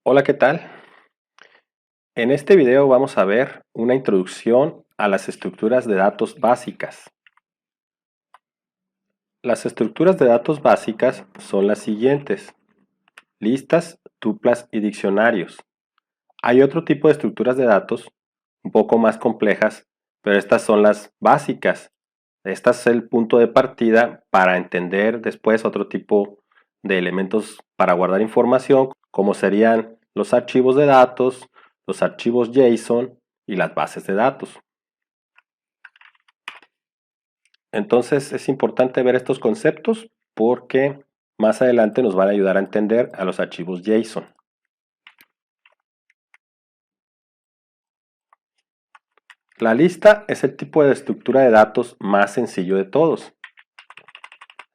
Hola, ¿qué tal? En este video vamos a ver una introducción a las estructuras de datos básicas. Las estructuras de datos básicas son las siguientes: listas, tuplas y diccionarios. Hay otro tipo de estructuras de datos un poco más complejas, pero estas son las básicas. Este es el punto de partida para entender después otro tipo de elementos para guardar información, como serían los archivos de datos, los archivos JSON y las bases de datos. Entonces es importante ver estos conceptos porque más adelante nos van a ayudar a entender a los archivos JSON. La lista es el tipo de estructura de datos más sencillo de todos.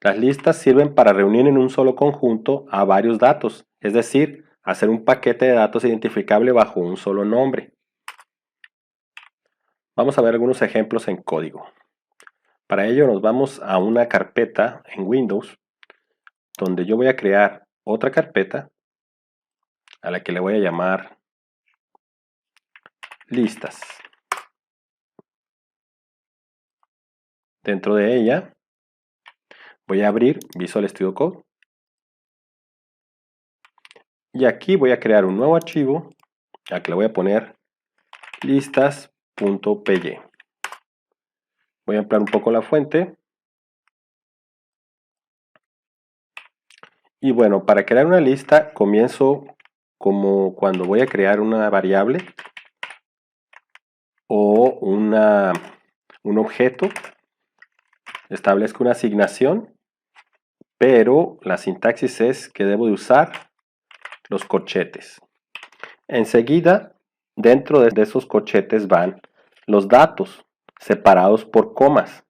Las listas sirven para reunir en un solo conjunto a varios datos, es decir, hacer un paquete de datos identificable bajo un solo nombre. Vamos a ver algunos ejemplos en código. Para ello nos vamos a una carpeta en Windows, donde yo voy a crear otra carpeta a la que le voy a llamar listas. Dentro de ella voy a abrir Visual Studio Code y aquí voy a crear un nuevo archivo al que le voy a poner listas.py. Voy a ampliar un poco la fuente. Y bueno, para crear una lista comienzo como cuando voy a crear una variable o un objeto. Establezco una asignación, pero la sintaxis es que debo de usar los corchetes. Enseguida, dentro de esos corchetes van los datos separados por comas.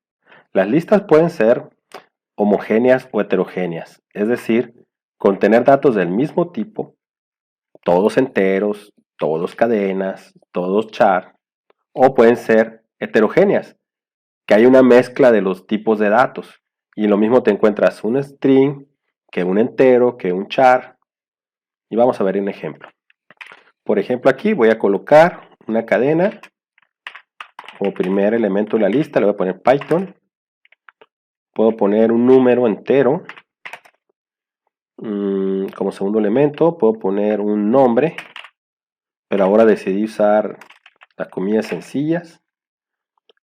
Las listas pueden ser homogéneas o heterogéneas, es decir, contener datos del mismo tipo, todos enteros, todos cadenas, todos char, o pueden ser heterogéneas, que hay una mezcla de los tipos de datos. Y lo mismo te encuentras un string, que un entero, que un char. Y vamos a ver un ejemplo. Por ejemplo, aquí voy a colocar una cadena. Como primer elemento de la lista le voy a poner Python. Puedo poner un número entero. Como segundo elemento puedo poner un nombre, pero ahora decidí usar las comillas sencillas.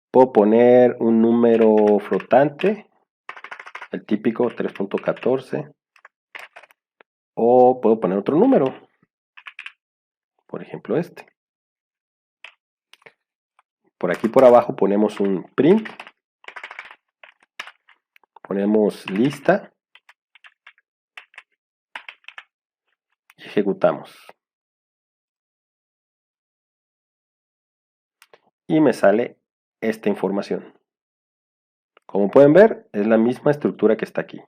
Puedo poner un número flotante, el típico 3.14, o puedo poner otro número, por ejemplo este. Por aquí por abajo ponemos un print, ponemos lista y ejecutamos. Y me sale esta información. Como pueden ver, es la misma estructura que está aquí.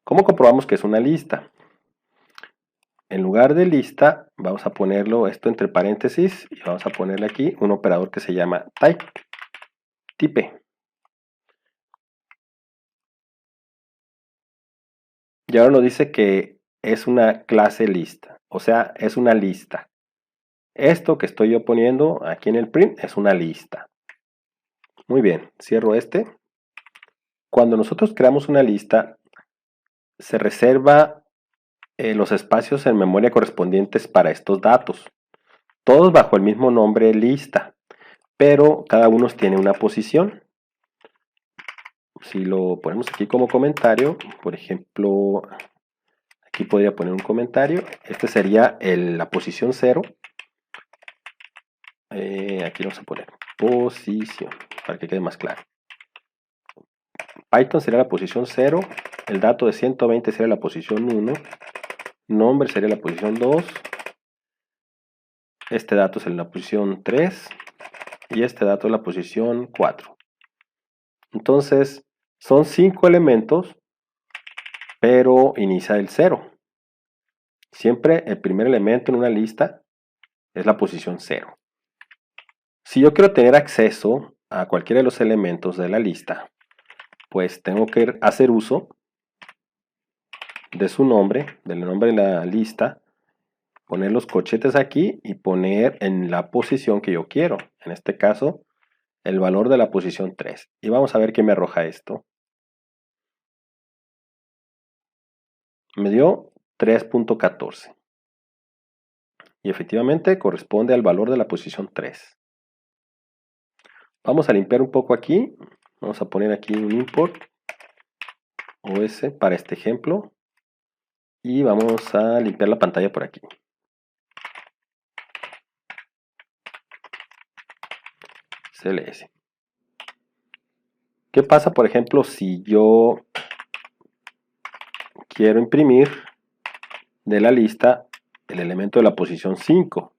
¿Cómo comprobamos que es una lista? En lugar de lista, vamos a ponerlo esto entre paréntesis y vamos a ponerle aquí un operador que se llama type. Y ahora nos dice que es una clase lista, o sea, es una lista. Esto que estoy yo poniendo aquí en el print es una lista. Muy bien, cierro este. Cuando nosotros creamos una lista, se reserva los espacios en memoria correspondientes para estos datos. Todos bajo el mismo nombre lista, pero cada uno tiene una posición. Si lo ponemos aquí como comentario, por ejemplo, aquí podría poner un comentario. Este sería la posición 0. Aquí vamos a poner posición para que quede más claro. Python sería la posición 0, el dato de 120 sería la posición 1, nombre sería la posición 2, este dato es en la posición 3 y este dato es la posición 4. Entonces son 5 elementos, pero inicia del 0. Siempre el primer elemento en una lista es la posición 0. Si yo quiero tener acceso a cualquiera de los elementos de la lista, pues tengo que hacer uso de su nombre, del nombre de la lista, poner los corchetes aquí y poner en la posición que yo quiero. En este caso, el valor de la posición 3. Y vamos a ver qué me arroja esto. Me dio 3.14. Y efectivamente corresponde al valor de la posición 3. Vamos a limpiar un poco aquí. Vamos a poner aquí un import OS para este ejemplo. Y vamos a limpiar la pantalla por aquí. CLS. ¿Qué pasa, por ejemplo, si yo quiero imprimir de la lista el elemento de la posición 5?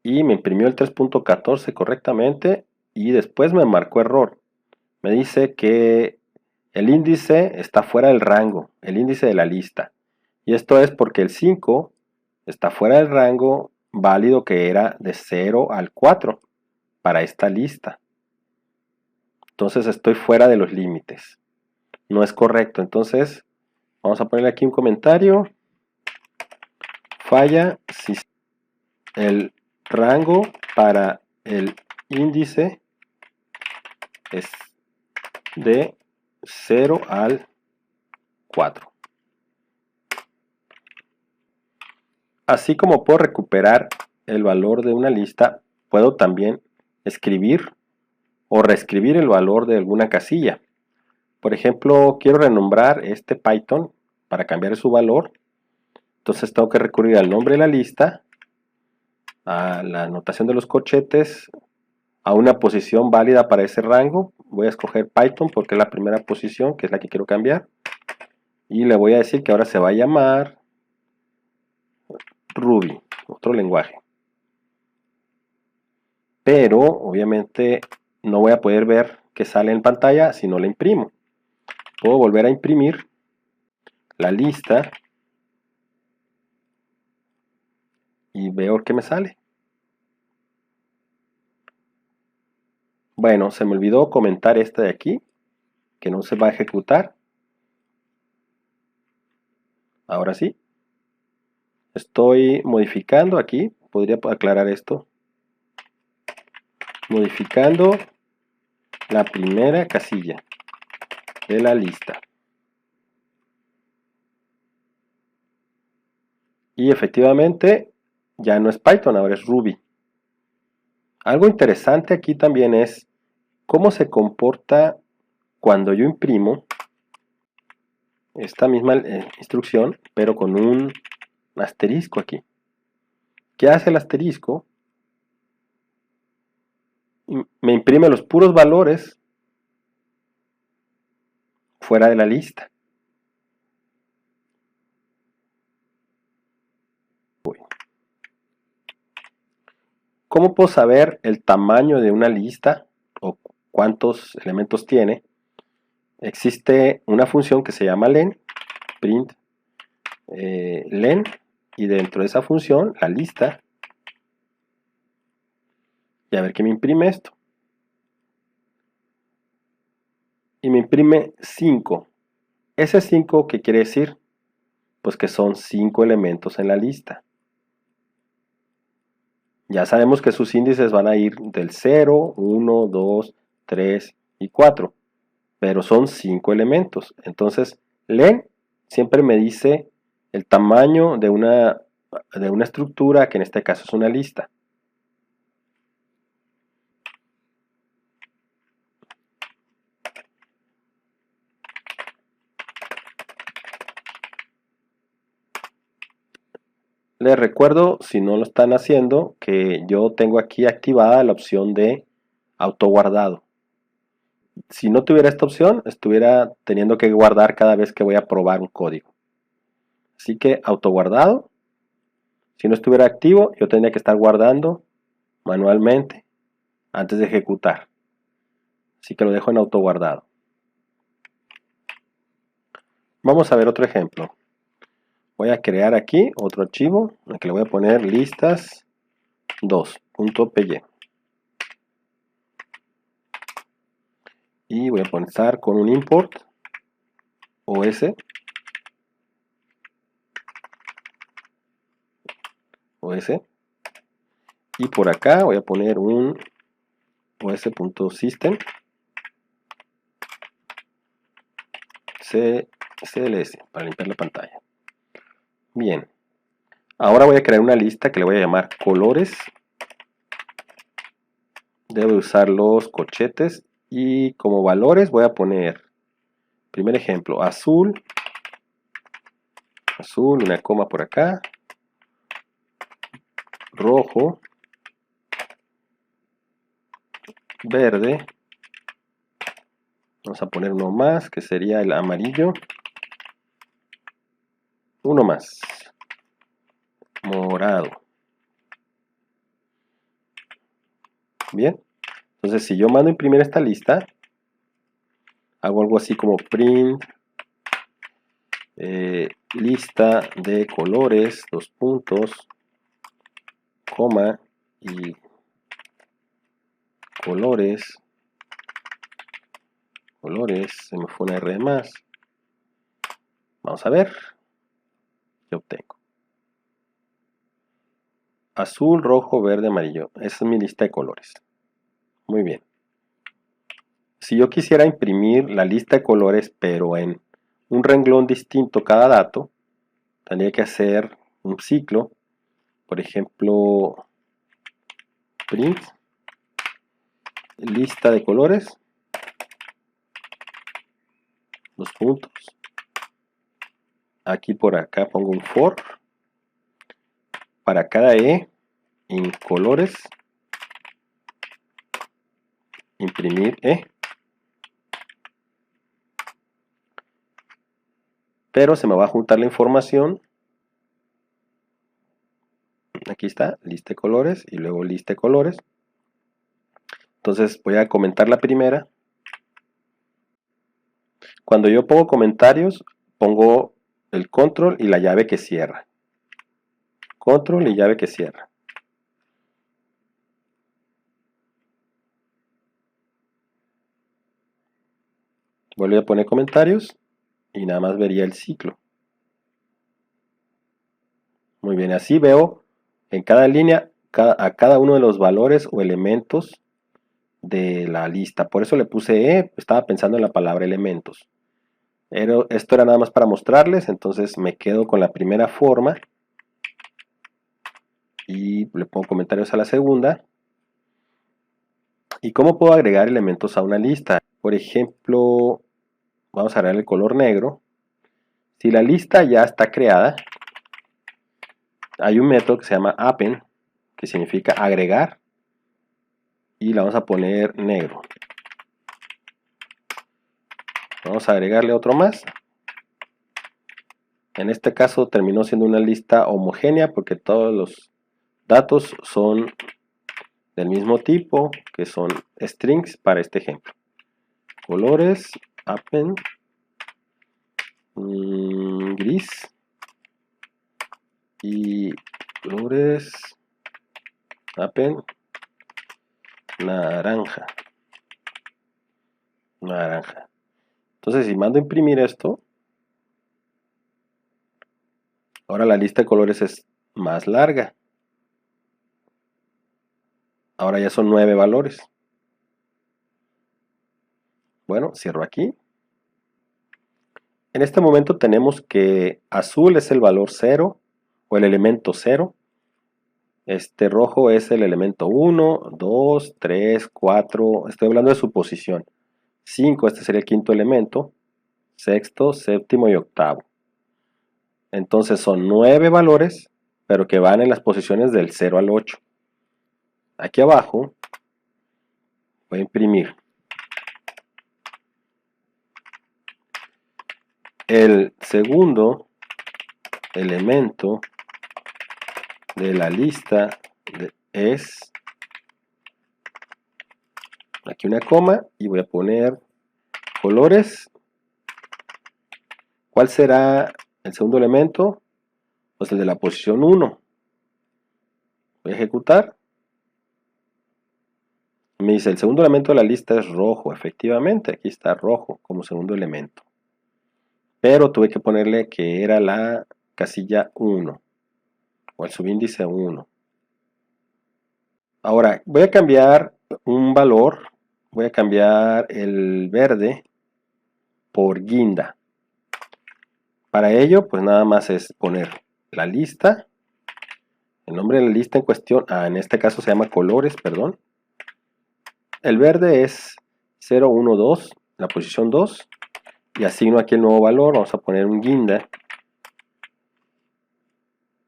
Y me imprimió el 3.14 correctamente y después me marcó error. Me dice que el índice está fuera del rango, el índice de la lista. Y esto es porque el 5 está fuera del rango válido que era de 0 al 4 para esta lista. Entonces estoy fuera de los límites. No es correcto. Entonces vamos a ponerle aquí un comentario. Falla si el rango para el índice es de 0 al 4. Así como puedo recuperar el valor de una lista, puedo también escribir o reescribir el valor de alguna casilla. Por ejemplo, quiero renombrar este Python para cambiar su valor. Entonces tengo que recurrir al nombre de la lista, a la anotación de los corchetes, a una posición válida para ese rango. Voy a escoger Python porque es la primera posición, que es la que quiero cambiar. Y le voy a decir que ahora se va a llamar Ruby, otro lenguaje. Pero obviamente no voy a poder ver qué sale en pantalla si no la imprimo. Puedo volver a imprimir la lista y veo qué me sale. Bueno, se me olvidó comentar esta de aquí, que no se va a ejecutar. Ahora sí. Estoy modificando aquí, podría aclarar esto. Modificando la primera casilla de la lista. Y efectivamente ya no es Python, ahora es Ruby. Algo interesante aquí también es cómo se comporta cuando yo imprimo esta misma instrucción, pero con un asterisco aquí. ¿Qué hace el asterisco? Me imprime los puros valores fuera de la lista. ¿Cómo puedo saber el tamaño de una lista o cuántos elementos tiene? Existe una función que se llama len, print len, y dentro de esa función, la lista, y a ver qué me imprime esto. Y me imprime 5. ¿Ese 5 qué quiere decir? Pues que son 5 elementos en la lista. Ya sabemos que sus índices van a ir del 0, 1, 2, 3 y 4. Pero son 5 elementos. Entonces, len siempre me dice el tamaño de una estructura, que en este caso es una lista. Les recuerdo, si no lo están haciendo, que yo tengo aquí activada la opción de autoguardado. Si no tuviera esta opción, estuviera teniendo que guardar cada vez que voy a probar un código. Así que autoguardado. Si no estuviera activo, yo tendría que estar guardando manualmente antes de ejecutar. Así que lo dejo en autoguardado. Vamos a ver otro ejemplo. Voy a crear aquí otro archivo al que le voy a poner listas2.py. y voy a comenzar con un import OS y por acá voy a poner un os.system CLS para limpiar la pantalla. Bien, ahora voy a crear una lista que le voy a llamar colores. Debo usar los corchetes y como valores voy a poner, primer ejemplo, azul, una coma por acá, rojo, verde, vamos a poner uno más que sería el amarillo, uno más, morado. Bien, entonces si yo mando a imprimir esta lista, hago algo así como print lista de colores, dos puntos, coma y colores, se me fue una R de más. Vamos a ver qué obtengo. Azul, rojo, verde, amarillo. Esa es mi lista de colores. Muy bien. Si yo quisiera imprimir la lista de colores, pero en un renglón distinto cada dato, tendría que hacer un ciclo. Por ejemplo, print lista de colores, dos puntos. Aquí por acá pongo un for. Para cada E en colores, imprimir E. Pero se me va a juntar la información. Aquí está, lista de colores y luego lista de colores. Entonces voy a comentar la primera. Cuando yo pongo comentarios, pongo el control y la llave que cierra. Control y llave que cierra. Vuelvo a poner comentarios y nada más vería el ciclo. Muy bien, así veo en cada línea a cada uno de los valores o elementos de la lista. Por eso le puse E, estaba pensando en la palabra elementos. Esto era nada más para mostrarles, entonces me quedo con la primera forma y le pongo comentarios a la segunda. ¿Y cómo puedo agregar elementos a una lista? Por ejemplo, vamos a agregar el color negro. Si la lista ya está creada, hay un método que se llama append, que significa agregar, y la vamos a poner negro. Vamos a agregarle otro más. En este caso terminó siendo una lista homogénea porque todos los datos son del mismo tipo, que son strings para este ejemplo. Colores, append, gris y colores, append, naranja. Entonces si mando a imprimir esto, ahora la lista de colores es más larga. Ahora ya son 9 valores. Bueno, cierro aquí. En este momento tenemos que azul es el valor 0 o el elemento 0. Este rojo es el elemento 1, 2, 3, 4. Estoy hablando de su posición. 5, este sería el quinto elemento. Sexto, séptimo y octavo. Entonces son 9 valores, pero que van en las posiciones del 0 al 8. Aquí abajo voy a imprimir el segundo elemento de la lista es aquí una coma y voy a poner colores. ¿Cuál será el segundo elemento? Pues el de la posición 1. Voy a ejecutar. Me dice, el segundo elemento de la lista es rojo. Efectivamente, aquí está rojo como segundo elemento. Pero tuve que ponerle que era la casilla 1 o el subíndice 1. Ahora, voy a cambiar un valor. Voy a cambiar el verde por guinda. Para ello, pues nada más es poner la lista, el nombre de la lista en cuestión, en este caso se llama colores, perdón. El verde es 012, la posición 2, y asigno aquí el nuevo valor, vamos a poner un guinda.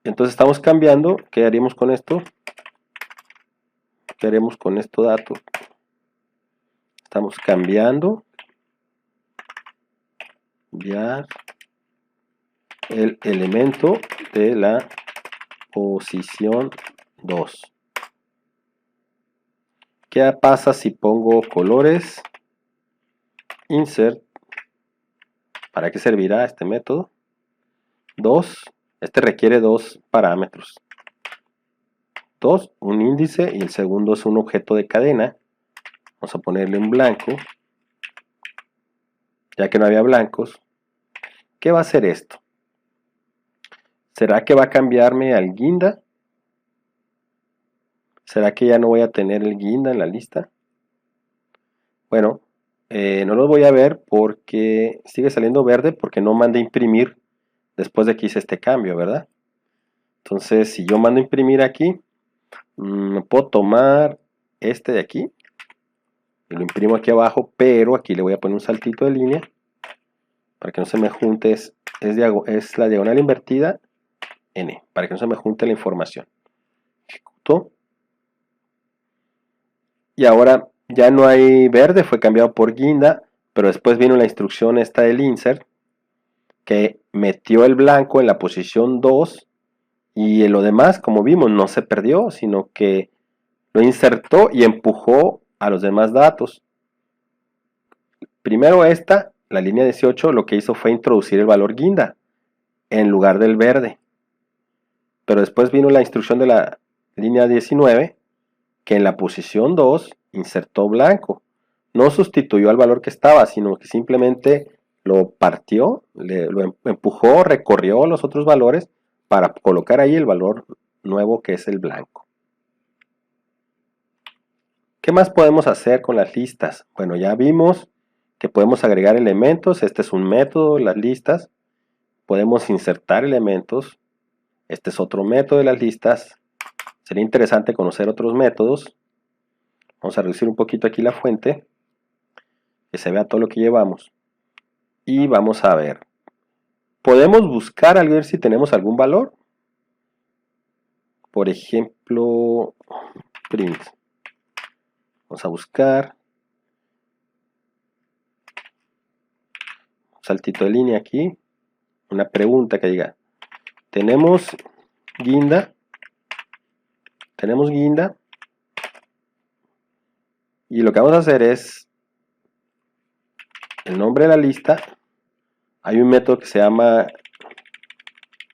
Entonces estamos cambiando, ¿qué haríamos con esto? ¿Qué haremos con estos datos? Estamos cambiando ya el elemento de la posición 2. ¿Qué pasa si pongo colores? Insert. ¿Para qué servirá este método? 2. Este requiere dos parámetros. 2, un índice, y el segundo es un objeto de cadena. Vamos a ponerle un blanco, ya que no había blancos. ¿Qué va a hacer esto? ¿Será que va a cambiarme al guinda? ¿Será que ya no voy a tener el guinda en la lista? Bueno, no lo voy a ver porque sigue saliendo verde porque no mandé imprimir después de que hice este cambio, ¿verdad? Entonces, si yo mando imprimir aquí, puedo tomar este de aquí y lo imprimo aquí abajo, pero aquí le voy a poner un saltito de línea para que no se me junte, es la diagonal invertida N, para que no se me junte la información. Ejecuto. Y ahora ya no hay verde, fue cambiado por guinda, pero después vino la instrucción esta del insert, que metió el blanco en la posición 2, y lo demás, como vimos, no se perdió, sino que lo insertó y empujó a los demás datos. Primero esta, la línea 18, lo que hizo fue introducir el valor guinda en lugar del verde. Pero después vino la instrucción de la línea 19, que en la posición 2 insertó blanco. No sustituyó al valor que estaba, sino que simplemente lo partió, lo empujó, recorrió los otros valores para colocar ahí el valor nuevo que es el blanco. ¿Qué más podemos hacer con las listas? Bueno, ya vimos que podemos agregar elementos. Este es un método, las listas. Podemos insertar elementos. Este es otro método de las listas. Sería interesante conocer otros métodos. Vamos a reducir un poquito aquí la fuente, que se vea todo lo que llevamos. Y vamos a ver. Podemos buscar a ver si tenemos algún valor. Por ejemplo, print. Vamos a buscar. Un saltito de línea aquí. Una pregunta que diga, ¿tenemos guinda? Tenemos guinda. Y lo que vamos a hacer es el nombre de la lista. Hay un método que se llama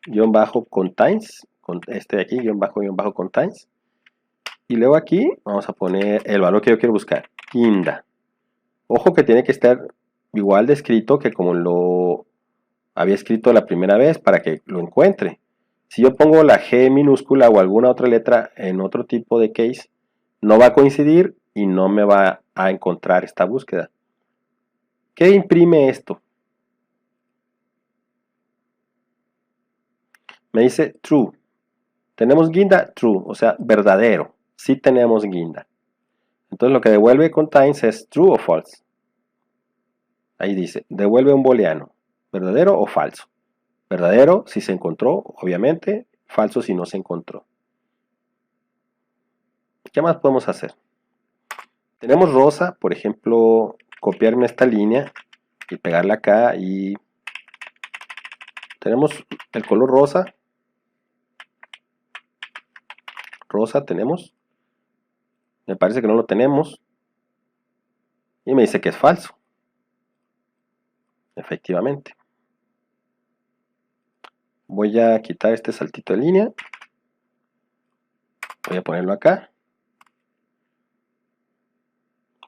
-contains, con este de aquí, -contains. Y luego aquí vamos a poner el valor que yo quiero buscar, guinda. Ojo que tiene que estar igual de escrito que como lo había escrito la primera vez para que lo encuentre. Si yo pongo la G minúscula o alguna otra letra en otro tipo de case, no va a coincidir y no me va a encontrar esta búsqueda. ¿Qué imprime esto? Me dice true. ¿Tenemos guinda? True, o sea, verdadero. Sí tenemos guinda. Entonces lo que devuelve contains es true o false. Ahí dice, devuelve un booleano. ¿Verdadero o falso? Verdadero si se encontró, obviamente. Falso si no se encontró. ¿Qué más podemos hacer? Tenemos rosa, por ejemplo, copiarme esta línea y pegarla acá y tenemos el color rosa. Rosa tenemos. Me parece que no lo tenemos. Y me dice que es falso. Efectivamente. Voy a quitar este saltito de línea. Voy a ponerlo acá.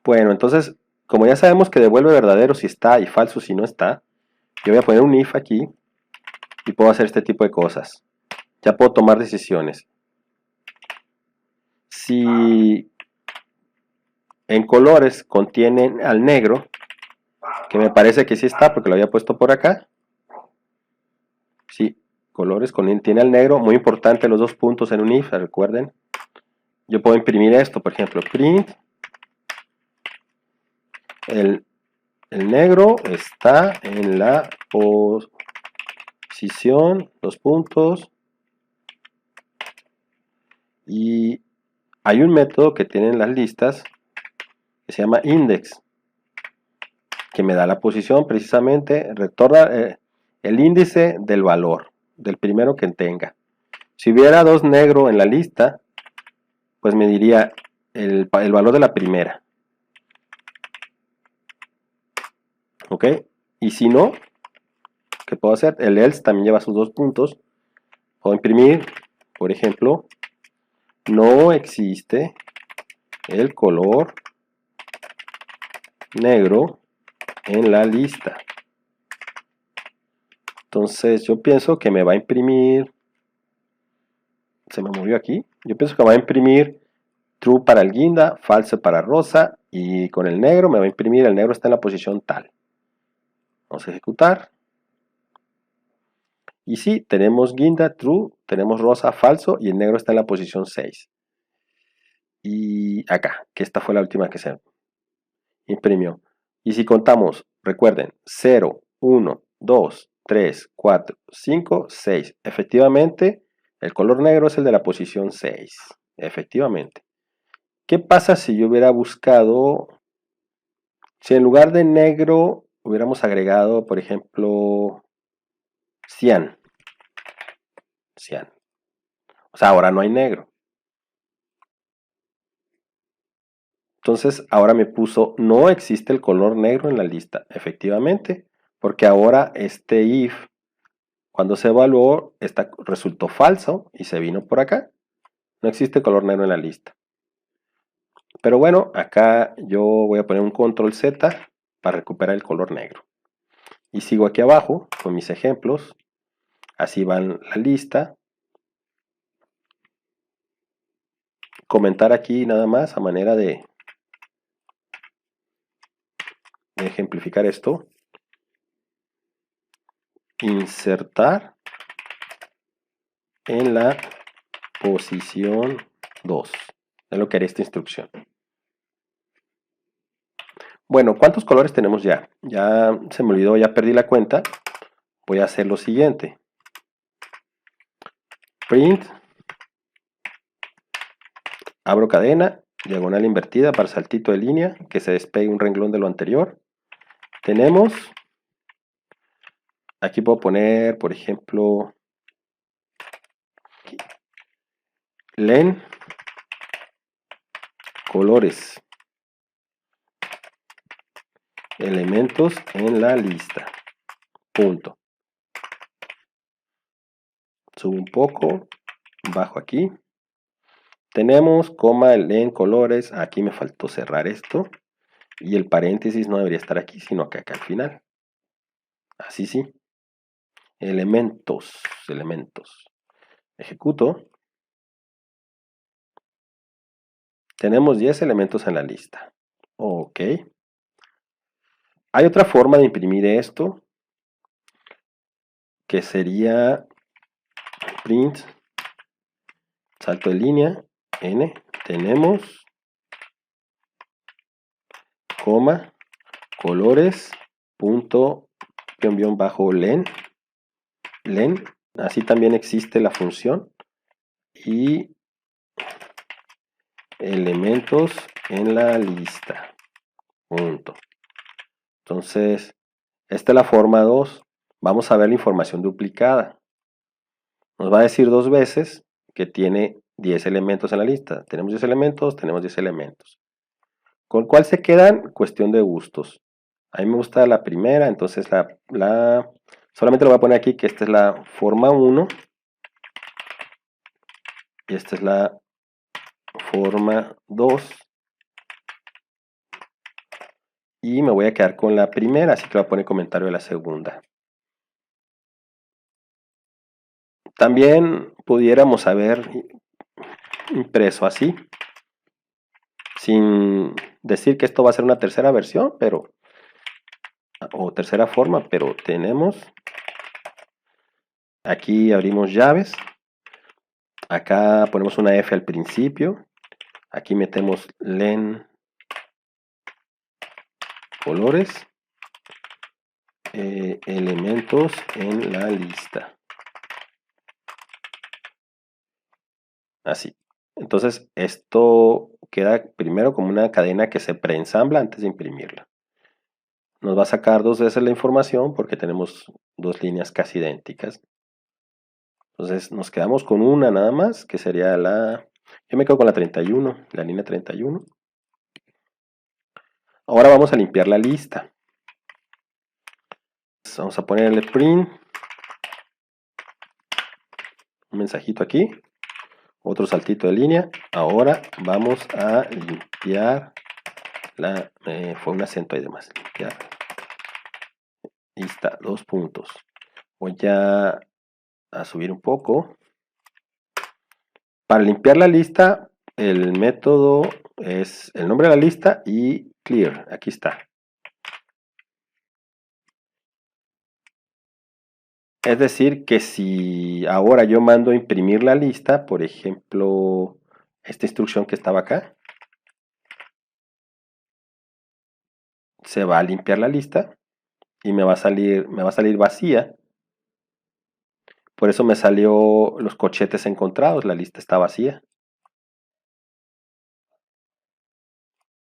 Bueno, entonces, como ya sabemos que devuelve verdadero si está y falso si no está, yo voy a poner un if aquí y puedo hacer este tipo de cosas. Ya puedo tomar decisiones. Si en colores contienen al negro, que me parece que sí está porque lo había puesto por acá. Sí, colores contiene al negro, muy importante los dos puntos en un if, recuerden. Yo puedo imprimir esto, por ejemplo, print, el negro está en la posición, dos puntos, y hay un método que tienen las listas que se llama index, que me da la posición precisamente, retorna el índice del valor, del primero que tenga. Si hubiera dos negro en la lista, pues me diría el valor de la primera. ¿Ok? Y si no, ¿qué puedo hacer? El else también lleva sus dos puntos. Puedo imprimir, por ejemplo, no existe el color negro en la lista. Entonces yo pienso que me va a imprimir, se me movió aquí, yo pienso que va a imprimir true para el guinda, false para rosa, y con el negro me va a imprimir, el negro está en la posición tal. Vamos a ejecutar. Y sí, tenemos guinda, true, tenemos rosa, falso, y el negro está en la posición 6. Y acá, que esta fue la última que se imprimió. Y si contamos, recuerden, 0, 1, 2, 3, 4, 5, 6. Efectivamente, el color negro es el de la posición 6. Efectivamente. ¿Qué pasa si yo hubiera buscado, si en lugar de negro hubiéramos agregado, por ejemplo, cian? Cian. O sea, ahora no hay negro. Entonces ahora me puso no existe el color negro en la lista. Efectivamente, porque ahora este if, cuando se evaluó, resultó falso y se vino por acá. No existe color negro en la lista. Pero bueno, acá yo voy a poner un control Z para recuperar el color negro. Y sigo aquí abajo con mis ejemplos. Así van la lista. Comentar aquí nada más a manera de ejemplificar esto. Insertar en la posición 2. Es lo que haría esta instrucción. Bueno, ¿cuántos colores tenemos ya? Ya se me olvidó, ya perdí la cuenta. Voy a hacer lo siguiente. Print. Abro cadena, diagonal invertida para saltito de línea, que se despegue un renglón de lo anterior. Tenemos, aquí puedo poner, por ejemplo, len colores, elementos en la lista, punto. Subo un poco, bajo aquí. Tenemos, coma, len colores, aquí me faltó cerrar esto. Y el paréntesis no debería estar aquí, sino que acá al final. Así sí. Elementos. Ejecuto. Tenemos 10 elementos en la lista. Ok. Hay otra forma de imprimir esto, que sería print, salto de línea, n, tenemos, coma, colores, punto, guión bajo len, así también existe la función, y elementos en la lista, punto. Entonces, esta es la forma 2. Vamos a ver la información duplicada. Nos va a decir dos veces que tiene 10 elementos en la lista. Tenemos 10 elementos, tenemos 10 elementos. ¿Con cuál se quedan? Cuestión de gustos. A mí me gusta la primera, entonces solamente lo voy a poner aquí que esta es la forma 1 y esta es la forma 2. y me voy a quedar con la primera, así que voy a poner comentario de la segunda. También pudiéramos haber impreso así, sin decir que esto va a ser una tercera versión, pero o tercera forma, pero tenemos aquí, abrimos llaves, acá ponemos una F al principio, aquí metemos len colores, elementos en la lista, así. Entonces esto queda primero como una cadena que se preensambla antes de imprimirla. Nos va a sacar dos veces la información porque tenemos dos líneas casi idénticas. Entonces nos quedamos con una nada más, que sería la... Yo me quedo con la 31, la línea 31. Ahora vamos a limpiar la lista. Vamos a ponerle print. Un mensajito aquí. Otro saltito de línea. Ahora vamos a limpiar la... fue un acento ahí de más. Limpiar. Lista, 2 puntos. Voy a subir un poco. Para limpiar la lista, el método es el nombre de la lista y clear. Aquí está. Es decir, que si ahora yo mando a imprimir la lista, por ejemplo, esta instrucción que estaba acá, se va a limpiar la lista y me va a salir vacía. Por eso me salió los corchetes encontrados, la lista está vacía.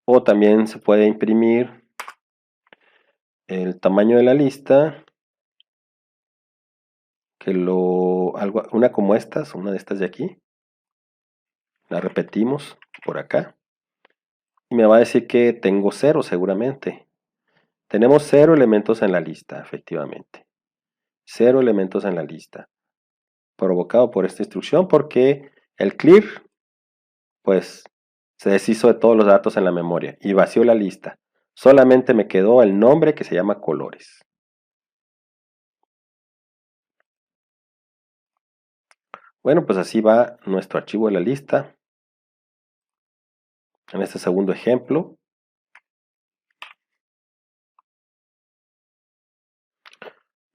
O también se puede imprimir el tamaño de la lista, que una como estas, una de estas de aquí, la repetimos por acá y me va a decir que tengo 0 seguramente. Tenemos 0 elementos en la lista, efectivamente. 0 elementos en la lista, provocado por esta instrucción porque el clear pues se deshizo de todos los datos en la memoria y vació la lista. Solamente me quedó el nombre que se llama colores. Bueno, pues así va nuestro archivo de la lista. En este segundo ejemplo,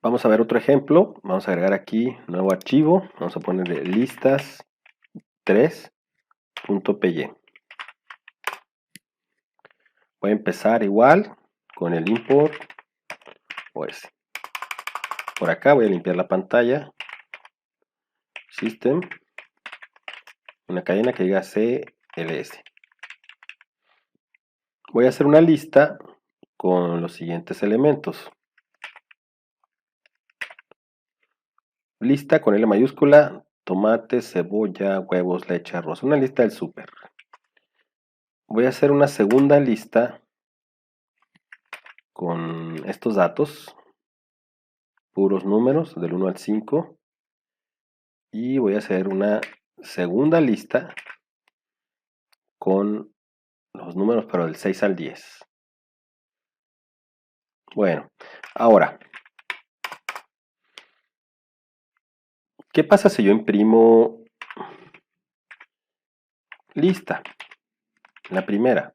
vamos a ver otro ejemplo. Vamos a agregar aquí nuevo archivo. Vamos a ponerle listas3.py. Voy a empezar igual con el import OS. Por acá voy a limpiar la pantalla. System. Una cadena que diga CLS. Voy a hacer una lista con los siguientes elementos. Lista con L mayúscula, tomate, cebolla, huevos, leche, arroz. Una lista del súper. Voy a hacer una segunda lista con estos datos, puros números del 1 al 5. Y voy a hacer una segunda lista con los números, pero del 6 al 10. Bueno, ahora, ¿qué pasa si yo imprimo lista? La primera.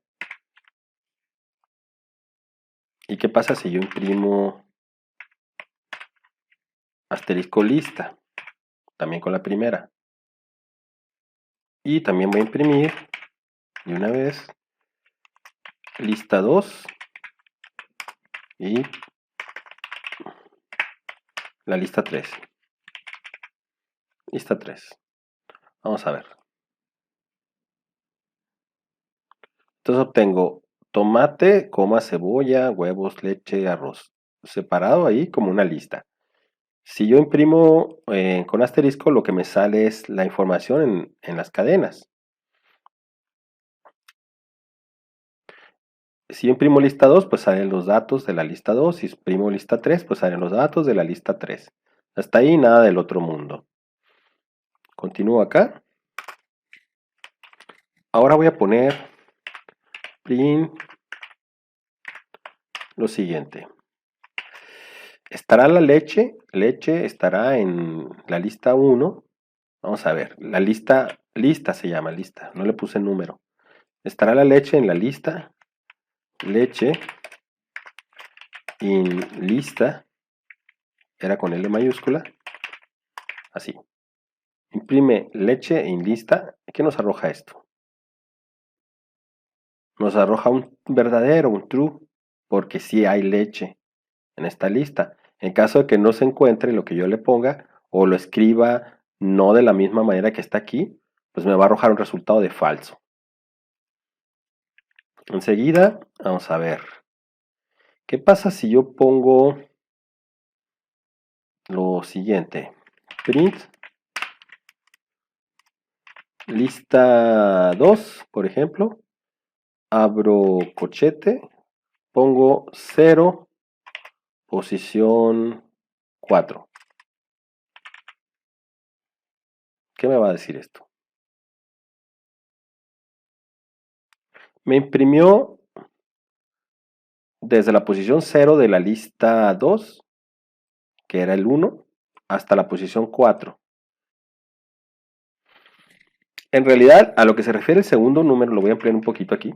¿Y qué pasa si yo imprimo asterisco lista? También con la primera. Y también voy a imprimir de una vez lista 2 y la lista 3. Lista 3. Vamos a ver. Entonces obtengo tomate, cebolla, huevos, leche, arroz. Separado ahí como una lista. Si yo imprimo con asterisco, lo que me sale es la información en las cadenas. Si yo imprimo lista 2, pues salen los datos de la lista 2. Si imprimo lista 3, pues salen los datos de la lista 3. Hasta ahí nada del otro mundo. Continúo acá. Ahora voy a poner print lo siguiente. Estará la leche. Leche estará en la lista 1. Vamos a ver. La lista se llama lista. No le puse número. Estará la leche en la lista. Leche en lista. Era con L mayúscula. Así. Imprime leche en lista. ¿Qué nos arroja esto? Nos arroja un verdadero, un true, porque sí hay leche en esta lista. En caso de que no se encuentre lo que yo le ponga o lo escriba no de la misma manera que está aquí, pues me va a arrojar un resultado de falso. Enseguida, vamos a ver. ¿Qué pasa si yo pongo lo siguiente? Print lista 2, por ejemplo. Abro corchete, pongo 0, posición 4. ¿Qué me va a decir esto? Me imprimió desde la posición 0 de la lista 2, que era el 1, hasta la posición 4. En realidad, a lo que se refiere el segundo número, lo voy a ampliar un poquito aquí.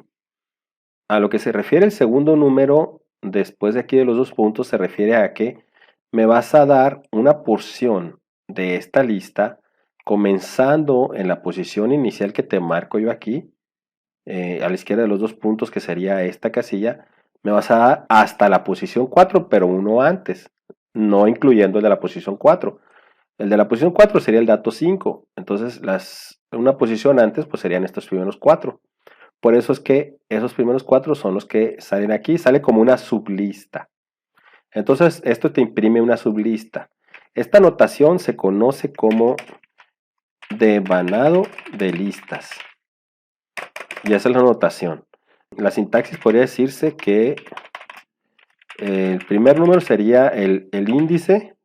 A lo que se refiere el segundo número, después de aquí de los 2 puntos, se refiere a que me vas a dar una porción de esta lista, comenzando en la posición inicial que te marco yo aquí, a la izquierda de los 2 puntos, que sería esta casilla, me vas a dar hasta la posición 4, pero uno antes, no incluyendo el de la posición 4. El de la posición 4 sería el dato 5, entonces una posición antes pues serían estos primeros 4. Por eso es que esos primeros 4 son los que salen aquí, sale como una sublista. Entonces esto te imprime una sublista. Esta notación se conoce como devanado de listas. Y esa es la notación. La sintaxis podría decirse que el primer número sería el índice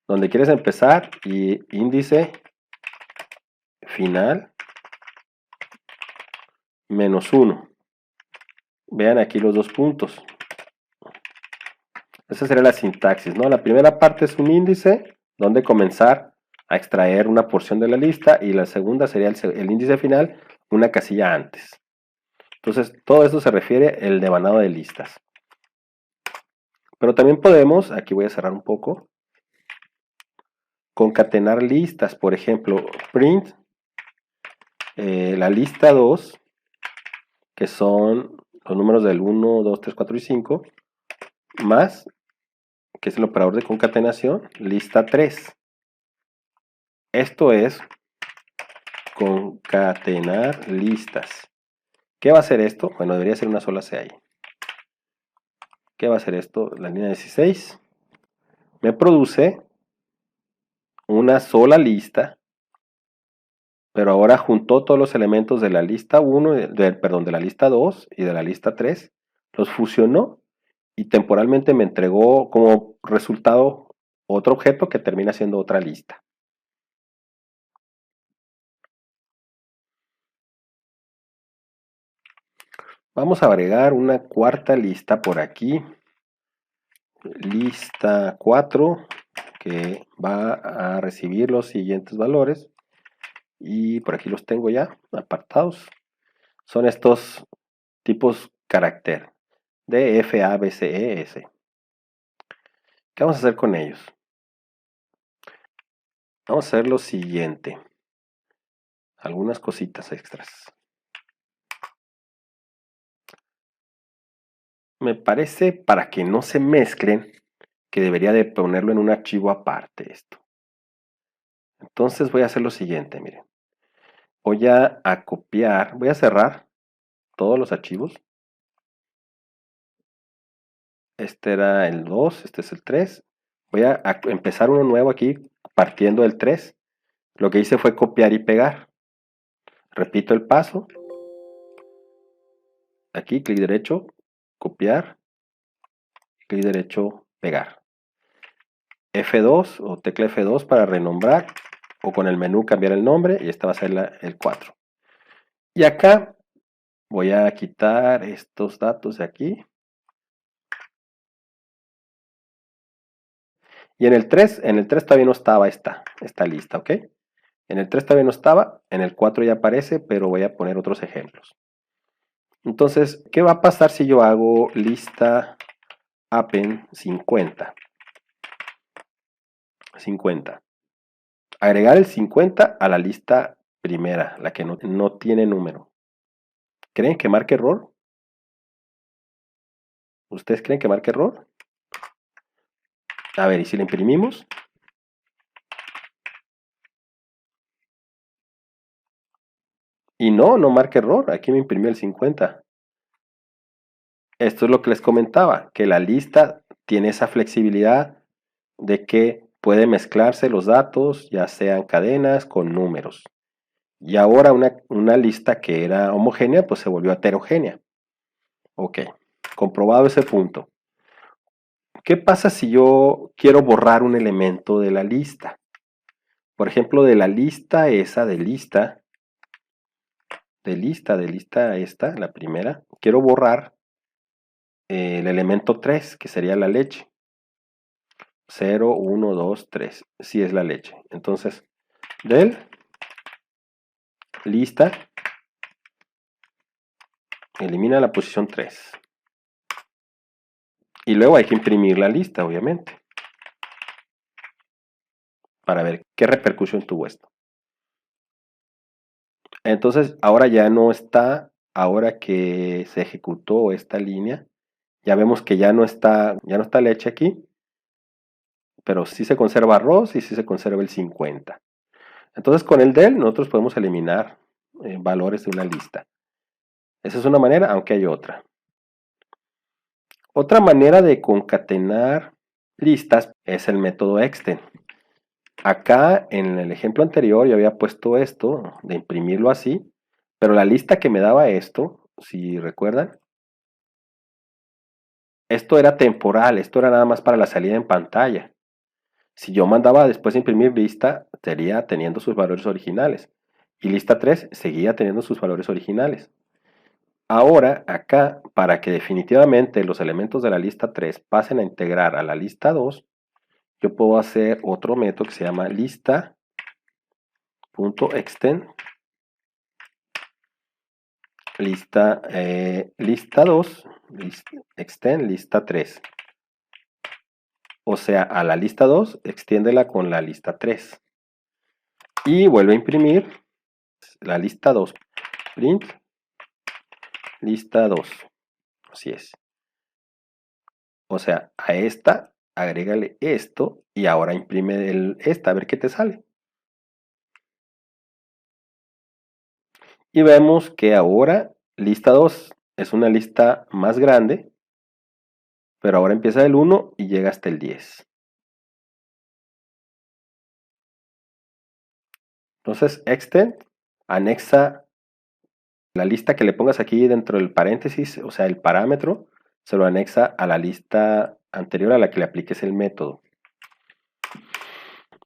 donde quieres empezar y índice final menos 1. Vean aquí los 2 puntos. Esa sería la sintaxis, ¿no? La primera parte es un índice donde comenzar a extraer una porción de la lista y la segunda sería el índice final, una casilla antes. Entonces, todo esto se refiere al devanado de listas. Pero también podemos, aquí voy a cerrar un poco, concatenar listas. Por ejemplo, print la lista 2, que son los números del 1, 2, 3, 4 y 5, más, que es el operador de concatenación, lista 3. Esto es concatenar listas. ¿Qué va a hacer esto? Bueno, debería ser una sola C ahí. ¿Qué va a hacer esto? La línea 16 me produce una sola lista, pero ahora juntó todos los elementos de la lista 1, de la lista 2 y de la lista 3, los fusionó y temporalmente me entregó como resultado otro objeto que termina siendo otra lista. Vamos a agregar una cuarta lista por aquí, lista 4, que va a recibir los siguientes valores, y por aquí los tengo ya apartados. Son estos tipos carácter de F, A, B, C, E, S. ¿Qué vamos a hacer con ellos? Vamos a hacer lo siguiente, algunas cositas extras. Me parece, para que no se mezclen, que debería de ponerlo en un archivo aparte esto. Entonces voy a hacer lo siguiente, miren. Voy a copiar, voy a cerrar todos los archivos. Este era el 2, este es el 3. Voy a empezar uno nuevo aquí, partiendo del 3. Lo que hice fue copiar y pegar. Repito el paso. Aquí, clic derecho, copiar. Clic derecho, pegar. F2 o tecla F2 para renombrar, o con el menú cambiar el nombre, y esta va a ser el 4. Y acá voy a quitar estos datos de aquí. Y en el 3 todavía no estaba esta lista, ¿ok? En el 3 todavía no estaba, en el 4 ya aparece, pero voy a poner otros ejemplos. Entonces, ¿qué va a pasar si yo hago lista append 50? 50. Agregar el 50 a la lista primera, la que no tiene número. ¿Creen que marque error? ¿Ustedes creen que marque error? A ver, ¿y si le imprimimos? Y no marca error. Aquí me imprimió el 50. Esto es lo que les comentaba, que la lista tiene esa flexibilidad de que puede mezclarse los datos, ya sean cadenas con números. Y ahora una lista que era homogénea, pues se volvió heterogénea. Ok, comprobado ese punto. ¿Qué pasa si yo quiero borrar un elemento de la lista? Por ejemplo, de la lista esa, de lista esta, la primera, quiero borrar el elemento 3, que sería la leche. 0, 1, 2, 3, sí es la leche. Entonces, del lista, elimina la posición 3. Y luego hay que imprimir la lista, obviamente, para ver qué repercusión tuvo esto. Entonces, ahora ya no está, ahora que se ejecutó esta línea, ya vemos que ya no está leche aquí, pero sí se conserva arroz y sí se conserva el 50. Entonces, con el del nosotros podemos eliminar valores de una lista. Esa es una manera, aunque hay otra. Otra manera de concatenar listas es el método extend. Acá en el ejemplo anterior yo había puesto esto, de imprimirlo así, pero la lista que me daba esto, si recuerdan, esto era temporal, esto era nada más para la salida en pantalla. Si yo mandaba después imprimir lista, sería teniendo sus valores originales. Y lista 3 seguía teniendo sus valores originales. Ahora, acá, para que definitivamente los elementos de la lista 3 pasen a integrar a la lista 2, yo puedo hacer otro método que se llama lista.extend lista 2, extend lista 3. O sea, a la lista 2, extiéndela con la lista 3. Y vuelve a imprimir la lista 2. Print lista 2. Así es. O sea, a esta, agrégale esto y ahora imprime esta, a ver qué te sale. Y vemos que ahora lista 2 es una lista más grande, pero ahora empieza del 1 y llega hasta el 10. Entonces, extend anexa la lista que le pongas aquí dentro del paréntesis, o sea, el parámetro, se lo anexa a la lista anterior a la que le apliques el método.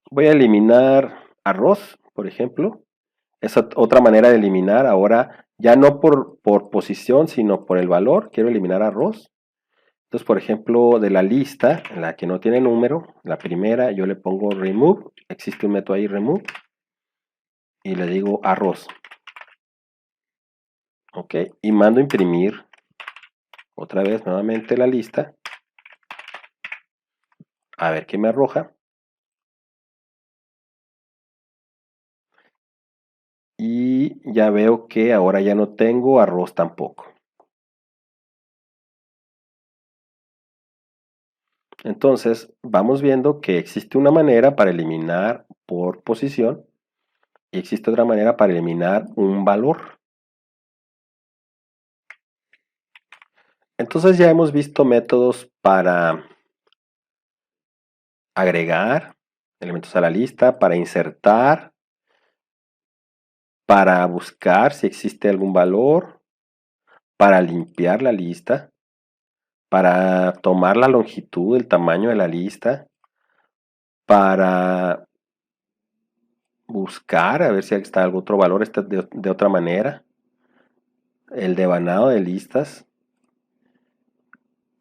Voy a eliminar arroz, por ejemplo. Es otra manera de eliminar, ahora ya no por posición, sino por el valor. Quiero eliminar arroz. Entonces, por ejemplo, de la lista, en la que no tiene número, la primera, yo le pongo remove. Existe un método ahí, remove. Y le digo arroz. Ok, y mando a imprimir otra vez nuevamente la lista. A ver qué me arroja. Y ya veo que ahora ya no tengo arroz tampoco. Entonces, vamos viendo que existe una manera para eliminar por posición y existe otra manera para eliminar un valor. Entonces ya hemos visto métodos para agregar elementos a la lista, para insertar, para buscar si existe algún valor, para limpiar la lista, para tomar la longitud, el tamaño de la lista, para buscar a ver si está algún otro valor de otra manera, el devanado de listas,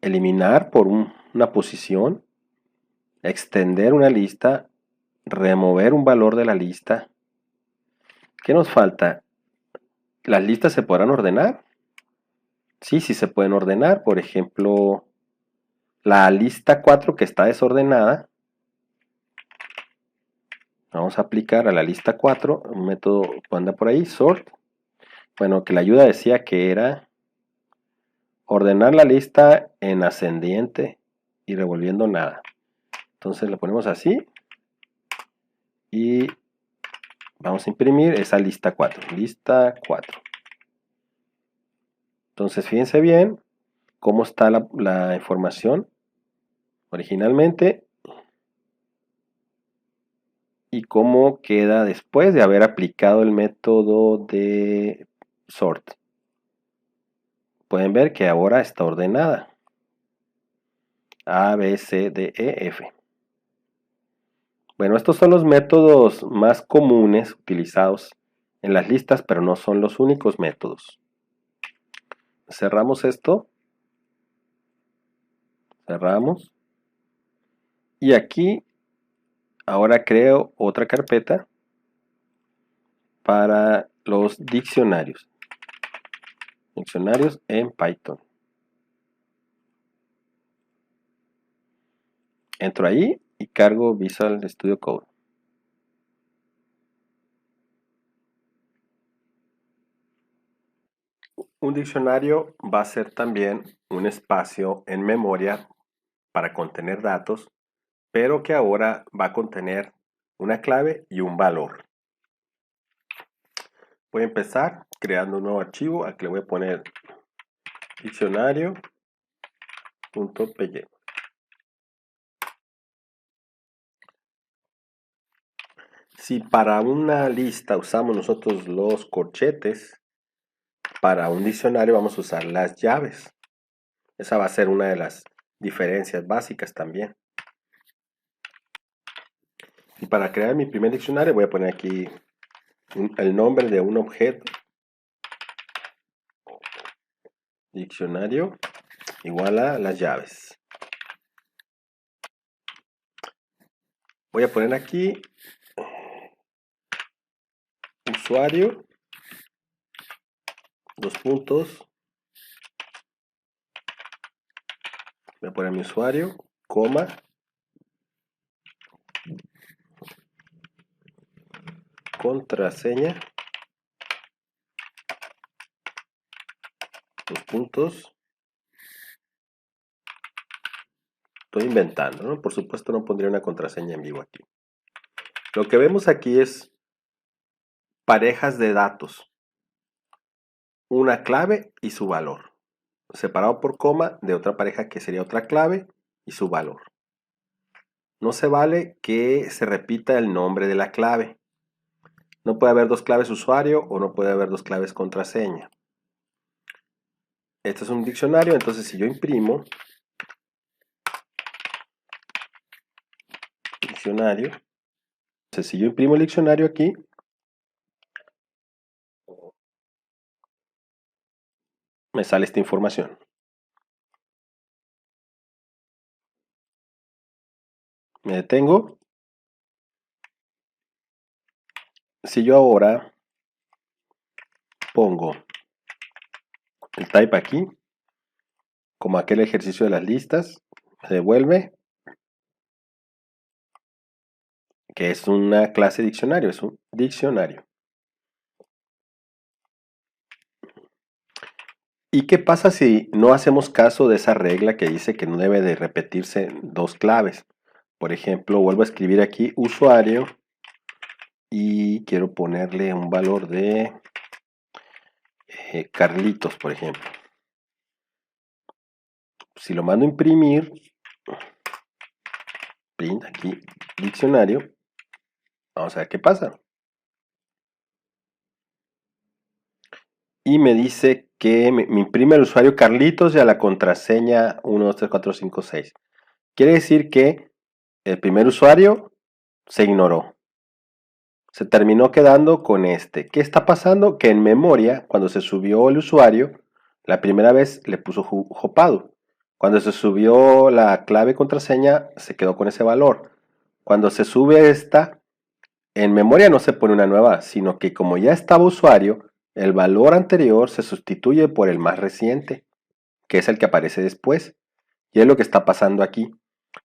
eliminar por una posición, extender una lista, remover un valor de la lista. ¿Qué nos falta? ¿Las listas se podrán ordenar? Sí, sí se pueden ordenar. Por ejemplo, la lista 4 que está desordenada, vamos a aplicar a la lista 4 un método que anda por ahí, sort. Bueno, que la ayuda decía que era ordenar la lista en ascendiente y revolviendo nada. Entonces lo ponemos así y vamos a imprimir esa lista 4. Lista 4. Entonces fíjense bien cómo está la información originalmente y cómo queda después de haber aplicado el método de sort. Pueden ver que ahora está ordenada. A, B, C, D, E, F. Bueno, estos son los métodos más comunes utilizados en las listas, pero no son los únicos métodos. Cerramos esto. Cerramos. Y aquí ahora creo otra carpeta para los diccionarios. Diccionarios en Python. Entro ahí y cargo Visual Studio Code. Un diccionario va a ser también un espacio en memoria para contener datos, pero que ahora va a contener una clave y un valor. Voy a empezar creando un nuevo archivo al que le voy a poner diccionario.py. Si para una lista usamos nosotros los corchetes, para un diccionario vamos a usar las llaves. Esa va a ser una de las diferencias básicas también. Y para crear mi primer diccionario voy a poner aquí el nombre de un objeto. Diccionario igual a las llaves. Voy a poner aquí usuario, dos puntos. Voy a poner mi usuario, coma, contraseña, dos puntos. Estoy inventando, ¿no? Por supuesto no pondría una contraseña en vivo aquí. Lo que vemos aquí es parejas de datos. Una clave y su valor. Separado por coma de otra pareja que sería otra clave y su valor. No se vale que se repita el nombre de la clave. No puede haber dos claves usuario o no puede haber dos claves contraseña. Este es un diccionario, entonces si yo imprimo diccionario, entonces si yo imprimo el diccionario aquí, me sale esta información. Me detengo. Si yo ahora pongo el type aquí, como aquel ejercicio de las listas, me devuelve que es una clase diccionario, es un diccionario. ¿Y qué pasa si no hacemos caso de esa regla que dice que no debe de repetirse dos claves? Por ejemplo, vuelvo a escribir aquí usuario y quiero ponerle un valor de Carlitos, por ejemplo. Si lo mando a imprimir, print aquí, diccionario, vamos a ver qué pasa. Y me dice que me imprime el usuario Carlitos y a la contraseña 1, 2, 3, 4, 5, 6. Quiere decir que el primer usuario se ignoró. Se terminó quedando con este. ¿Qué está pasando? Que en memoria, cuando se subió el usuario, la primera vez le puso Jopado. Cuando se subió la clave contraseña, se quedó con ese valor. Cuando se sube esta, en memoria no se pone una nueva, sino que como ya estaba usuario, el valor anterior se sustituye por el más reciente, que es el que aparece después. Y es lo que está pasando aquí.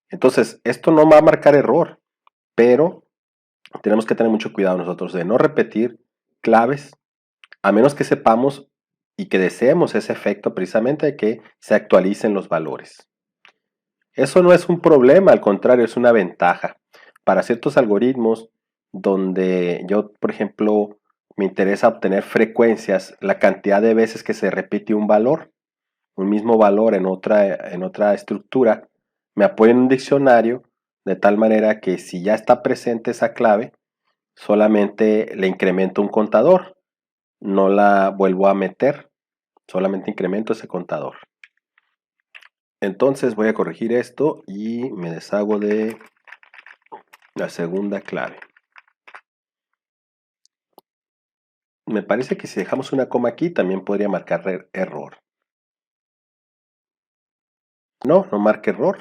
Entonces, esto no va a marcar error, pero tenemos que tener mucho cuidado nosotros de no repetir claves, a menos que sepamos y que deseemos ese efecto precisamente de que se actualicen los valores. Eso no es un problema, al contrario, es una ventaja. Para ciertos algoritmos donde yo, por ejemplo, me interesa obtener frecuencias, la cantidad de veces que se repite un mismo valor en otra estructura, me apoyo en un diccionario de tal manera que si ya está presente esa clave, solamente le incremento un contador, no la vuelvo a meter, solamente incremento ese contador. Entonces voy a corregir esto y me deshago de la segunda clave. Me parece que si dejamos una coma aquí también podría marcar error. No, no marca error.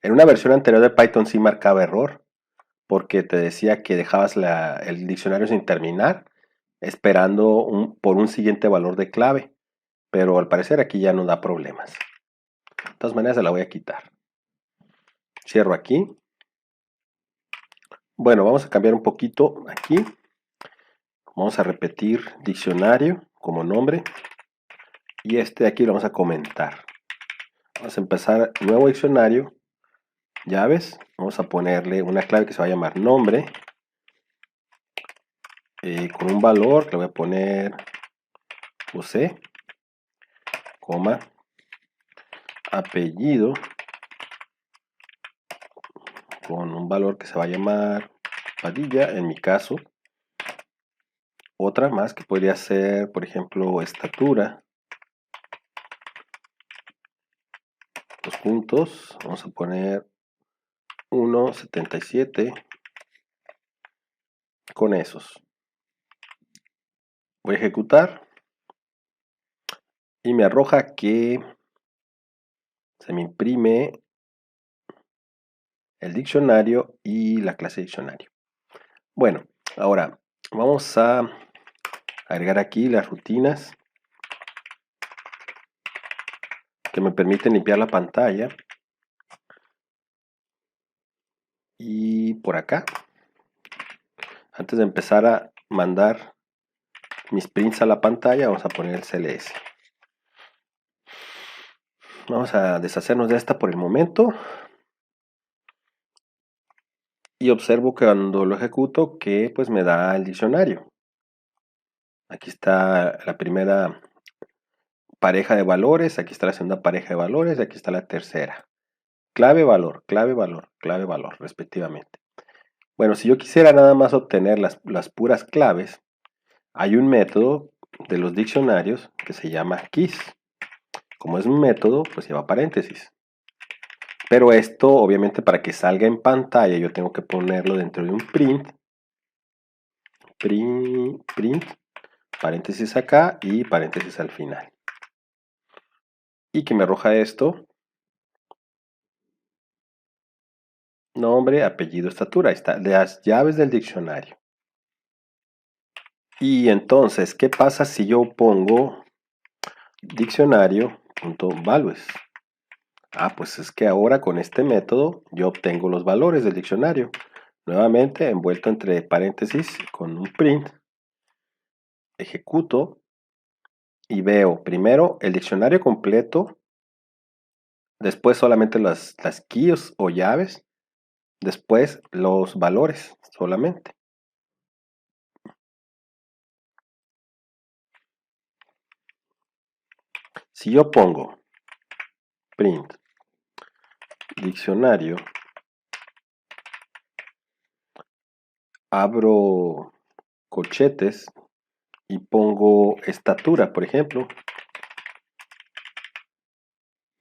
En una versión anterior de Python sí marcaba error, porque te decía que dejabas el diccionario sin terminar, esperando por un siguiente valor de clave, pero al parecer aquí ya no da problemas. De todas maneras se la voy a quitar. Cierro aquí. Bueno, vamos a cambiar un poquito aquí. Vamos a repetir diccionario como nombre. Y este de aquí lo vamos a comentar. Vamos a empezar nuevo diccionario. Llaves. Vamos a ponerle una clave que se va a llamar nombre. Con un valor que le voy a poner José, coma, apellido, con un valor que se va a llamar Padilla, en mi caso. Otra más que podría ser, por ejemplo, estatura. Los puntos, vamos a poner 1,77 con esos. Voy a ejecutar y me arroja que se me imprime el diccionario y la clase diccionario. Bueno, ahora vamos a agregar aquí las rutinas que me permiten limpiar la pantalla. Y por acá, antes de empezar a mandar mis prints a la pantalla, vamos a poner el CLS. Vamos a deshacernos de esta por el momento. Y observo que cuando lo ejecuto que pues me da el diccionario. Aquí está la primera pareja de valores, aquí está la segunda pareja de valores, y aquí está la tercera. Clave, valor, clave, valor, clave, valor, respectivamente. Bueno, si yo quisiera nada más obtener las puras claves, hay un método de los diccionarios que se llama keys. Como es un método, pues lleva paréntesis. Pero esto, obviamente, para que salga en pantalla, yo tengo que ponerlo dentro de un print. Print, paréntesis acá y paréntesis al final. Y que me arroja esto. Nombre, apellido, estatura. Ahí está, las llaves del diccionario. Y entonces, ¿qué pasa si yo pongo diccionario.values? Ah, pues es que ahora con este método yo obtengo los valores del diccionario. Nuevamente envuelto entre paréntesis con un print. Ejecuto y veo primero el diccionario completo, después solamente las keys o llaves, después los valores solamente. Si yo pongo print diccionario, abro corchetes y pongo estatura, por ejemplo,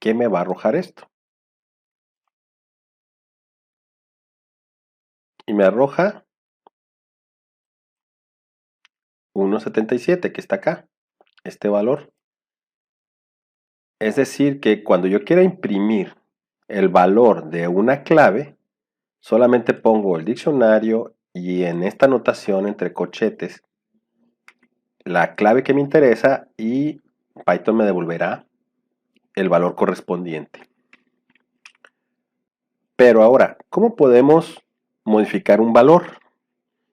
¿qué me va a arrojar esto? Y me arroja 1,77 que está acá, este valor. Es decir, que cuando yo quiera imprimir el valor de una clave, solamente pongo el diccionario y en esta notación entre corchetes la clave que me interesa y Python me devolverá el valor correspondiente. Pero ahora, ¿cómo podemos modificar un valor?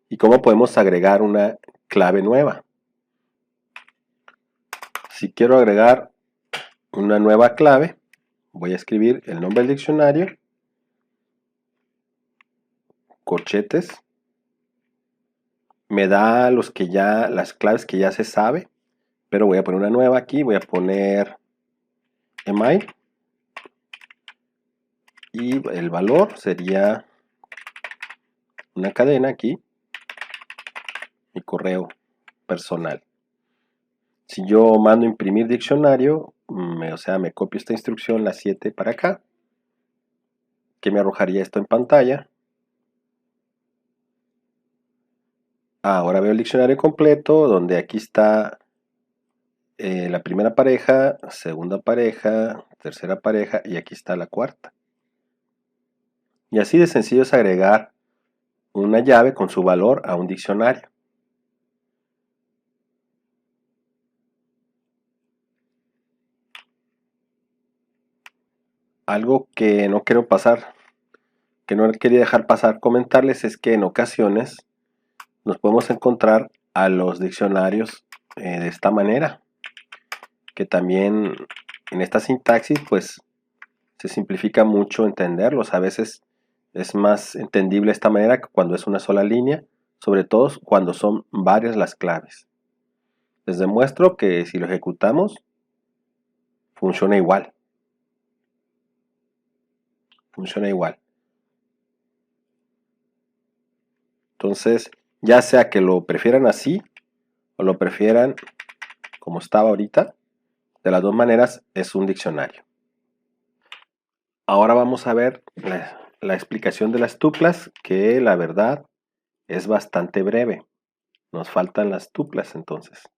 ¿Y cómo podemos agregar una clave nueva? Si quiero agregar una nueva clave, voy a escribir el nombre del diccionario, corchetes, me da las claves que ya se sabe, pero voy a poner una nueva aquí, voy a poner email y el valor sería una cadena aquí, mi correo personal. Si yo mando imprimir diccionario, o sea, me copio esta instrucción, la 7 para acá, que me arrojaría esto en pantalla. Ahora veo el diccionario completo, donde aquí está la primera pareja, segunda pareja, tercera pareja y aquí está la cuarta. Y así de sencillo es agregar una llave con su valor a un diccionario. Algo que no quiero pasar, que no quería dejar pasar comentarles es que en ocasiones nos podemos encontrar a los diccionarios de esta manera, que también en esta sintaxis pues se simplifica mucho entenderlos. A veces es más entendible de esta manera que cuando es una sola línea, sobre todo cuando son varias las claves. Les demuestro que si lo ejecutamos funciona igual. Funciona igual. Entonces, ya sea que lo prefieran así o lo prefieran como estaba ahorita, de las dos maneras es un diccionario. Ahora vamos a ver la explicación de las tuplas, que la verdad es bastante breve. Nos faltan las tuplas entonces.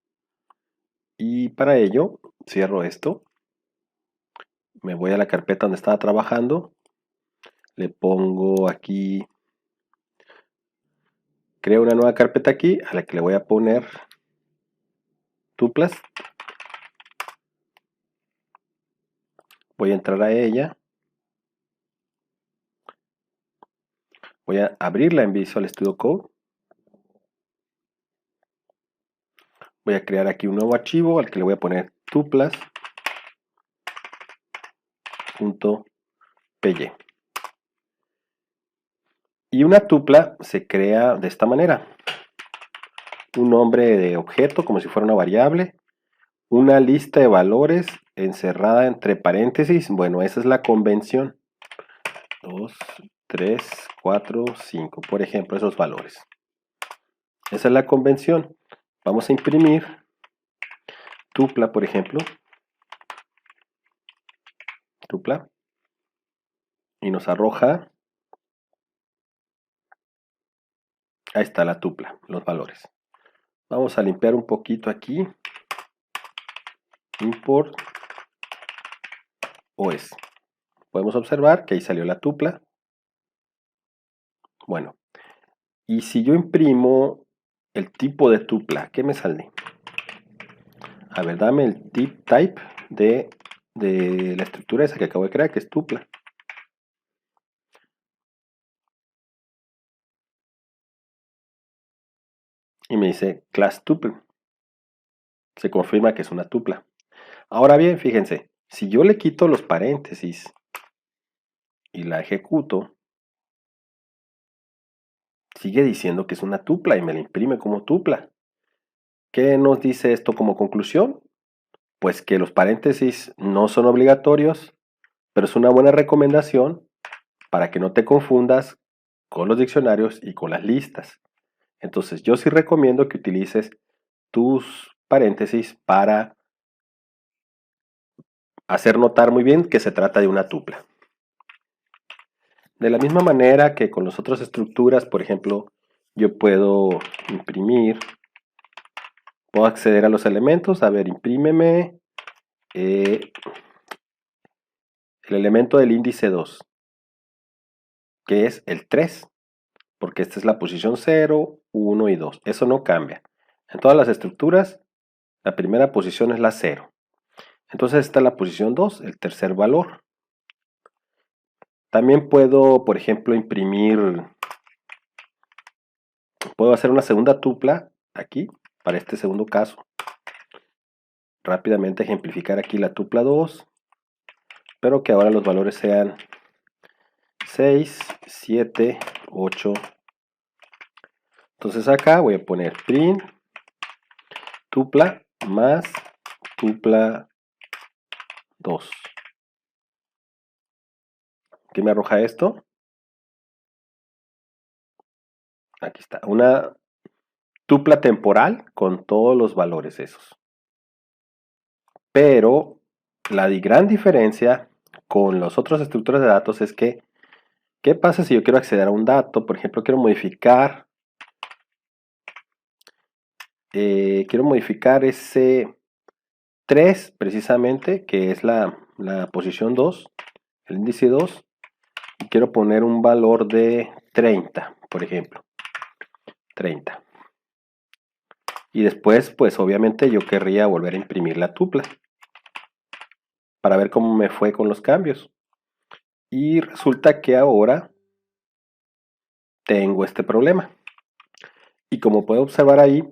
Y para ello, cierro esto. Me voy a la carpeta donde estaba trabajando. Le pongo aquí, creo una nueva carpeta aquí a la que le voy a poner tuplas. Voy a entrar a ella. Voy a abrirla en Visual Studio Code. Voy a crear aquí un nuevo archivo al que le voy a poner tuplas.py. Y una tupla se crea de esta manera. Un nombre de objeto como si fuera una variable. Una lista de valores encerrada entre paréntesis. Bueno, esa es la convención. 2, 3, 4, 5. Por ejemplo, esos valores. Esa es la convención. Vamos a imprimir tupla, por ejemplo. Tupla. Y nos arroja. Ahí está la tupla, los valores. Vamos a limpiar un poquito aquí. Import OS. Podemos observar que ahí salió la tupla. Bueno, y si yo imprimo el tipo de tupla, ¿qué me sale? A ver, dame el type de la estructura esa que acabo de crear, que es tupla. Y me dice class tuple. Se confirma que es una tupla. Ahora bien, fíjense, si yo le quito los paréntesis y la ejecuto, sigue diciendo que es una tupla y me la imprime como tupla. ¿Qué nos dice esto como conclusión? Pues que los paréntesis no son obligatorios, pero es una buena recomendación para que no te confundas con los diccionarios y con las listas. Entonces yo sí recomiendo que utilices tus paréntesis para hacer notar muy bien que se trata de una tupla. De la misma manera que con las otras estructuras, por ejemplo, yo puedo imprimir, puedo acceder a los elementos, a ver, imprímeme el elemento del índice 2, que es el 3, porque esta es la posición 0, 1 y 2. Eso no cambia. En todas las estructuras, la primera posición es la 0. Entonces esta es la posición 2, el tercer valor. También puedo, por ejemplo, puedo hacer una segunda tupla aquí, para este segundo caso. Rápidamente ejemplificar aquí la tupla 2, pero que ahora los valores sean 6, 7, 8. Entonces acá voy a poner print tupla más tupla 2. ¿Qué me arroja esto? Aquí está, una tupla temporal con todos los valores esos. Pero la gran diferencia con las otras estructuras de datos es que, ¿qué pasa si yo quiero acceder a un dato? Por ejemplo, quiero modificar ese 3 precisamente, que es la posición 2, el índice 2, y quiero poner un valor de 30, por ejemplo. 30. Y después, pues obviamente yo querría volver a imprimir la tupla para ver cómo me fue con los cambios. Y resulta que ahora tengo este problema. Y como puedo observar ahí,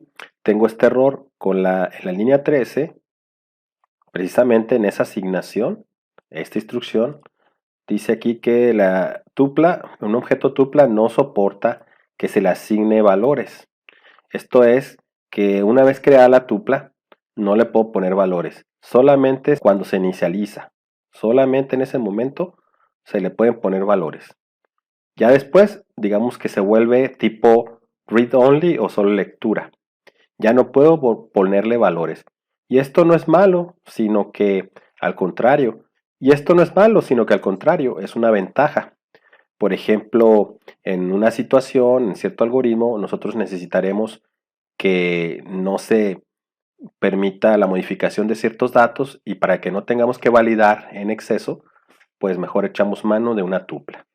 tengo este error en la línea 13, precisamente en esa asignación, esta instrucción, dice aquí que la tupla, un objeto tupla no soporta que se le asigne valores. Esto es que una vez creada la tupla, no le puedo poner valores. Solamente cuando se inicializa, solamente en ese momento se le pueden poner valores. Ya después, digamos que se vuelve tipo read only o solo lectura. Ya no puedo ponerle valores. Y esto no es malo, sino que al contrario. Y esto no es malo, sino que al contrario, es una ventaja. Por ejemplo, en una situación, en cierto algoritmo, nosotros necesitaremos que no se permita la modificación de ciertos datos, y para que no tengamos que validar en exceso, pues mejor echamos mano de una tupla.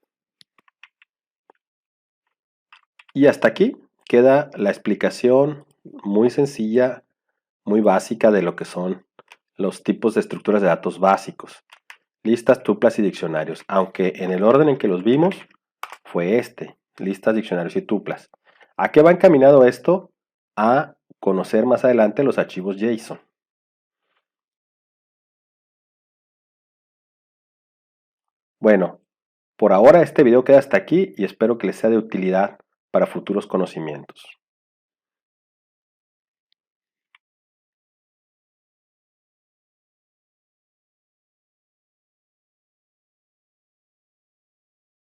Y hasta aquí queda la explicación muy sencilla, muy básica de lo que son los tipos de estructuras de datos básicos: listas, tuplas y diccionarios, aunque en el orden en que los vimos fue listas, diccionarios y tuplas. ¿A qué va encaminado esto? A conocer más adelante los archivos JSON. Bueno, por ahora este video queda hasta aquí y espero que les sea de utilidad para futuros conocimientos.